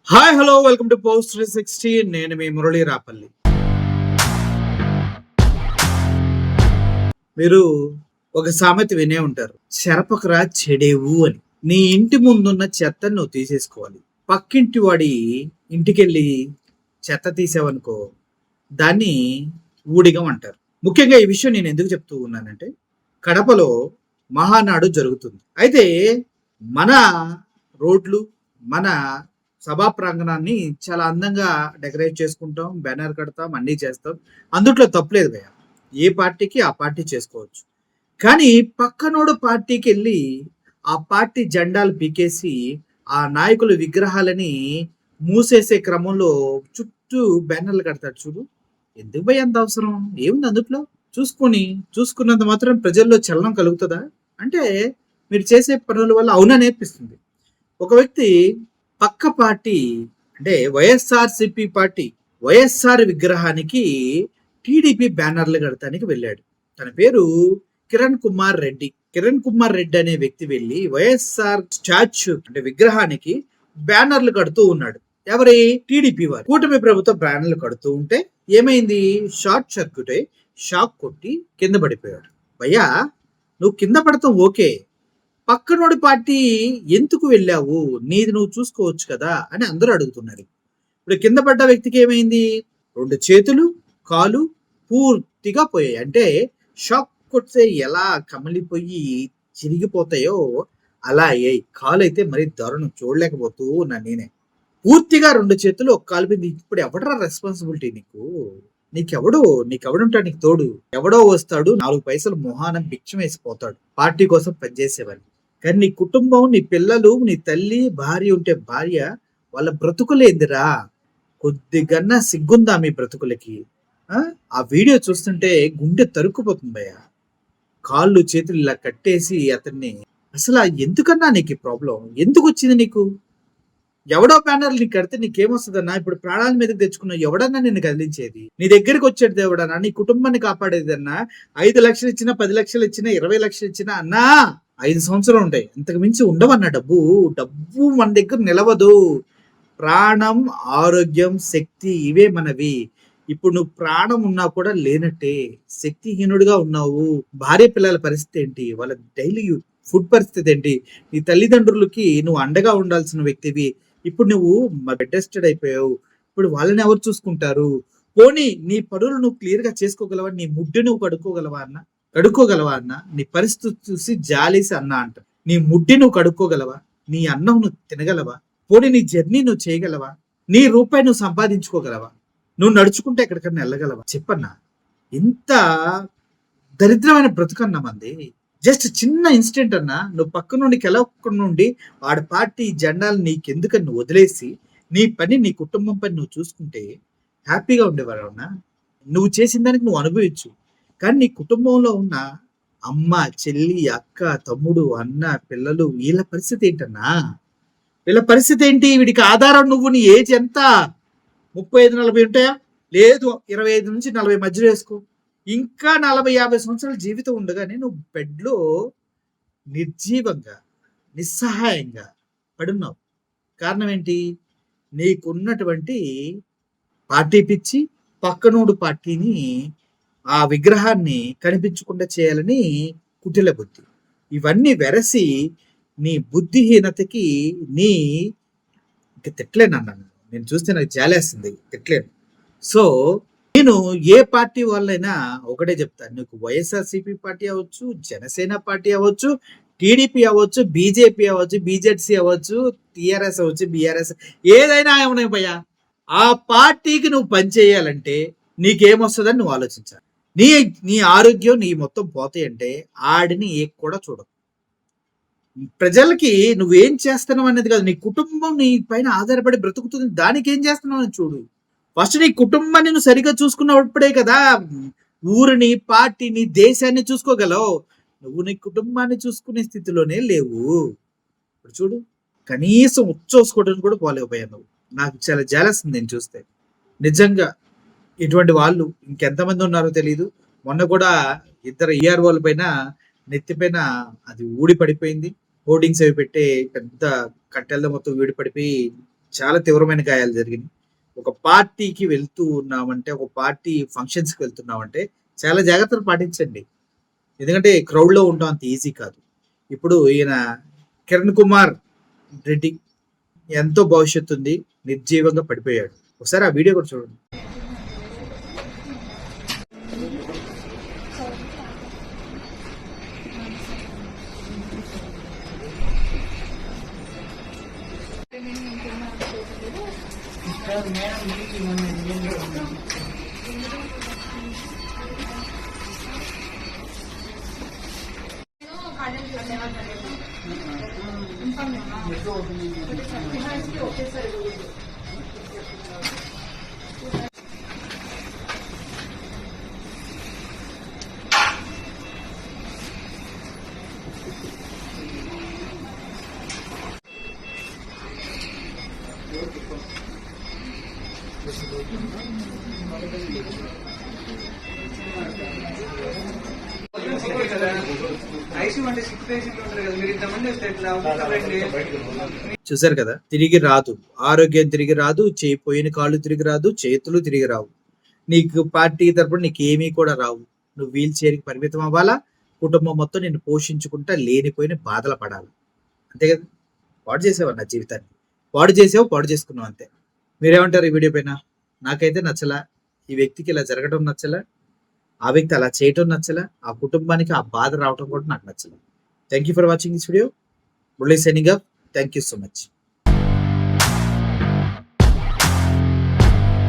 Hi hello welcome to post 360. నేను మీ మురళీ రాపల్లి. మీరు ఒక సామెత వినే ఉంటారు, చెరపకరా చెడేవు అని. నీ ఇంటి ముందున్న చెత్తను నువ్వు తీసేసుకోవాలి. పక్కింటి వాడి ఇంటికెళ్ళి చెత్త తీసావనుకో, దాన్ని ఊడిగం అంటారు. ముఖ్యంగా ఈ విషయం నేను ఎందుకు చెప్తూ ఉన్నానంటే, కడపలో మహానాడు జరుగుతుంది. అయితే మన రోడ్లు, మన సభా ప్రాంగణాన్ని చాలా అందంగా డెకరేట్ చేసుకుంటాం, బ్యానర్ కడతాం, అన్నీ చేస్తాం. అందుట్లో తప్పులేదు భయ్య. ఏ పార్టీకి ఆ పార్టీ చేసుకోవచ్చు. కానీ పక్కనోడు పార్టీకి వెళ్ళి ఆ పార్టీ జెండాలు పీకేసి ఆ నాయకుల విగ్రహాలని మూసేసే క్రమంలో చుట్టూ బ్యానర్లు కడతాడు చూడు. ఎందుకు భయ్య అంత అవసరం? ఏముంది అందుట్లో? చూసుకున్నంత మాత్రం ప్రజల్లో చలనం కలుగుతుందా? అంటే మీరు చేసే పనుల వల్ల అవునా నేర్పిస్తుంది. ఒక వ్యక్తి పక్క పార్టీ అంటే వైఎస్ఆర్సిపి పార్టీ వైఎస్ఆర్ విగ్రహానికి టీడీపీ బ్యానర్లు కడతానికి వెళ్ళాడు. తన పేరు కిరణ్ కుమార్ రెడ్డి. కిరణ్ కుమార్ రెడ్డి అనే వ్యక్తి వెళ్ళి వైఎస్ఆర్ స్టాచ్యూ అంటే విగ్రహానికి బ్యానర్లు కడుతూ ఉన్నాడు. ఎవరి? టీడీపీ వారు. కూటమి ప్రభుత్వ బ్యానర్లు కడుతూ ఉంటే ఏమైంది? షార్ట్ సర్క్యూట్ అయి షాక్ కొట్టి కింద పడిపోయాడు. భయ్యా, నువ్వు కింద పడతాం ఓకే, పక్కనోడి పార్టీ ఎందుకు వెళ్ళావు? నీది నువ్వు చూసుకోవచ్చు కదా అని అందరూ అడుగుతున్నారు. ఇప్పుడు కింద పడ్డ వ్యక్తికి ఏమైంది? 2 చేతులు, కాలు పూర్తిగా పోయాయి. అంటే షాక్ కొడితే ఎలా కమిలిపోయి చిరిగిపోతాయో అలా అయ్యాయి. కాలు అయితే మరి దారుణం, చూడలేకపోతూ ఉన్నా నేనే. పూర్తిగా 2 చేతులు, ఒక కాలు మీద. ఇప్పుడు ఎవడరా రెస్పాన్సిబిలిటీ నీకు? నీకెవడుంటాడు నీకు తోడు? ఎవడో వస్తాడు, 4 పైసలు మొహానం భిక్షం వేసిపోతాడు పార్టీ కోసం పనిచేసేవాళ్ళు. కానీ నీ కుటుంబం, నీ పిల్లలు, నీ తల్లి, భార్య ఉంటే భార్య, వాళ్ళ బ్రతుకులేందిరా? కొద్దిగన్నా సిగ్గుందా మీ బ్రతుకులకి? ఆ వీడియో చూస్తుంటే గుండె తరుక్కుపోతుంది భయ్య. కాళ్ళు చేతులు ఇలా కట్టేసి అతన్ని అసలు ఎందుకన్నా నీకు ఈ ప్రాబ్లం ఎందుకు వచ్చింది నీకు? ఎవడో బ్యానర్లు నీకు కడితే నీకేమొస్తుందన్నా? ఇప్పుడు ప్రాణాల మీదకి తెచ్చుకున్న ఎవడన్నా నిన్ను కదిలించేది? నీ దగ్గరికి వచ్చేది ఎవడన్నా? నీ కుటుంబాన్ని కాపాడేదన్నా? 5 లక్షలు ఇచ్చినా, 10 లక్షలు ఇచ్చినా, 20 లక్షలు ఇచ్చినా అన్నా 5 సంవత్సరాలు ఉంటాయి, అంతకు మించి ఉండవన్న డబ్బు మన దగ్గర నిలవదు. ప్రాణం, ఆరోగ్యం, శక్తి ఇవే మనవి. ఇప్పుడు నువ్వు ప్రాణం ఉన్నా కూడా లేనట్టే, శక్తిహీనుడిగా ఉన్నావు. భార్య పిల్లల పరిస్థితి ఏంటి? వాళ్ళ డైలీ ఫుడ్ పరిస్థితి ఏంటి? నీ తల్లిదండ్రులకి నువ్వు అండగా ఉండాల్సిన వ్యక్తివి. ఇప్పుడు నువ్వు బెడ్ రెస్టెడ్ అయిపోయావు. ఇప్పుడు వాళ్ళని ఎవరు చూసుకుంటారు? పోనీ నీ పనులు నువ్వు క్లియర్ గా చేసుకోగలవా? నీ ముడ్డు నువ్వు కడుక్కోగలవా అన్న? నీ పరిస్థితి చూసి జాలేసి అన్న అంట. నీ ముడ్డి నువ్వు కడుక్కోగలవా? నీ అన్నం నువ్వు తినగలవా? పోనీ నీ జర్నీ నువ్వు చేయగలవా? నీ రూపాయి నువ్వు సంపాదించుకోగలవా? నువ్వు నడుచుకుంటే ఎక్కడికన్నా వెళ్ళగలవా? చెప్పన్నా. ఇంత దరిద్రమైన బ్రతుకన్నా మంది. జస్ట్ చిన్న ఇన్సిడెంట్ అన్నా, నువ్వు పక్క నుండి కెలవకుండా నుండి వాడి పార్టీ జెండాలు నీకెందుకని వదిలేసి నీ పని, నీ కుటుంబం పని నువ్వు చూసుకుంటే హ్యాపీగా ఉండేవారన్నా. నువ్వు చేసిన దానికి నువ్వు అనుభవించు. కానీ నీ కుటుంబంలో ఉన్న అమ్మ, చెల్లి, అక్క, తమ్ముడు, అన్న, పిల్లలు, వీళ్ళ పరిస్థితి ఏంటన్నా? వీళ్ళ పరిస్థితి ఏంటి? వీడికి ఆధారం నువ్వు. నీ ఏజ్ ఎంత? 35-40 ఉంటాయా? లేదు, 25 నుంచి 40 మధ్యలో వేసుకో. ఇంకా 40-50 సంవత్సరాల జీవితం ఉండగానే నువ్వు బెడ్లో నిర్జీవంగా, నిస్సహాయంగా పడున్నావు. కారణం ఏంటి? నీకున్నటువంటి పార్టీ పిచ్చి, పక్కనోడు పార్టీని, ఆ విగ్రహాన్ని కనిపించకుండా చేయాలని కుటిల బుద్ధి. ఇవన్నీ వెరసి నీ బుద్ధిహీనతకి నీ ఇంక తిట్టలేనన్నాను. నేను చూస్తే నాకు జాలేస్తుంది, తిట్టలేను. సో నేను ఏ పార్టీ వాళ్ళైనా ఒకటే చెప్తాను, నీకు వైఎస్ఆర్సీపీ పార్టీ అవ్వచ్చు, జనసేన పార్టీ అవ్వచ్చు, టీడీపీ అవ్వచ్చు, బీజేపీ అవ్వచ్చు, బీజెడ్సీ అవ్వచ్చు, టీఆర్ఎస్ అవ్వచ్చు, బీఆర్ఎస్, ఏదైనా ఏమన్నా భయ్యా, ఆ పార్టీకి నువ్వు పనిచేయాలంటే నీకేమొస్తుందని నువ్వు ఆలోచించాలి. నీ నీ ఆరోగ్యం నీ మొత్తం పోతాయి అంటే ఆడిని ఏ కూడా చూడదు. ప్రజలకి నువ్వేం చేస్తున్నావు అనేది కాదు, నీ కుటుంబం నీ పైన ఆధారపడి బ్రతుకుతుంది, దానికి ఏం చేస్తున్నావు అని చూడు. ఫస్ట్ నీ కుటుంబాన్ని నువ్వు సరిగ్గా చూసుకున్నప్పుడే కదా ఊరిని, పార్టీని, దేశాన్ని చూసుకోగలవు. నువ్వు నీ కుటుంబాన్ని చూసుకునే స్థితిలోనే లేవు. ఇప్పుడు చూడు, కనీసం ఉచ్చోసుకోవడానికి కూడా పోలేకపోయావు నువ్వు. నాకు చాలా జాలేస్తుంది నేను చూస్తే. నిజంగా ఇటువంటి వాళ్ళు ఇంకెంతమంది ఉన్నారో తెలియదు. మొన్న కూడా 2 ఈఆర్ఓల పైన నెత్తిపైన అది ఊడి పడిపోయింది. హోర్డింగ్స్ అవి పెట్టే పెద్ద కట్టెలతో మొత్తం ఊడి పడిపోయి చాలా తీవ్రమైన గాయాలు జరిగినాయి. ఒక పార్టీకి వెళ్తూ ఉన్నామంటే, ఒక పార్టీ ఫంక్షన్స్‌కి వెళ్తున్నామంటే చాలా జాగ్రత్తలు పాటించండి. ఎందుకంటే క్రౌడ్‌లో ఉండడం అంత ఈజీ కాదు. ఇప్పుడు ఈయన 'కిరణ్ కుమార్ రెడ్డి' ఎంతో భవిష్యత్తుంది. నిర్జీవంగా పడిపోయాడు. ఒకసారి ఆ వీడియో కూడా చూడండి. చూసారు కదా, తిరిగి రాదు. ఆరోగ్యం తిరిగి రాదు, పోయిన కాళ్ళు తిరిగి రాదు, చేతులు తిరిగి రావు. నీకు పార్టీ తరపున నీకేమీ కూడా రావు. నువ్వు వీల్ చైర్కి పరిమితం అవ్వాలా, కుటుంబం మొత్తం నిన్ను పోషించుకుంటా లేనిపోయిన బాధలు పడాలి. అంతే కదా. పాడు చేసావు నా జీవితాన్ని, పాడు చేసావు, పాడు చేసుకున్నావు అంతే. మీరేమంటారు ఈ వీడియో పైన? నాకైతే నచ్చలా. ఈ వ్యక్తికి ఇలా జరగడం నచ్చలా, ఆ వ్యక్తి అలా చేయటం నచ్చలా, ఆ కుటుంబానికి ఆ బాధ రావటం కూడా నాకు నచ్చలేదు. Thank you for watching this video. Murali signing off. Thank you so much.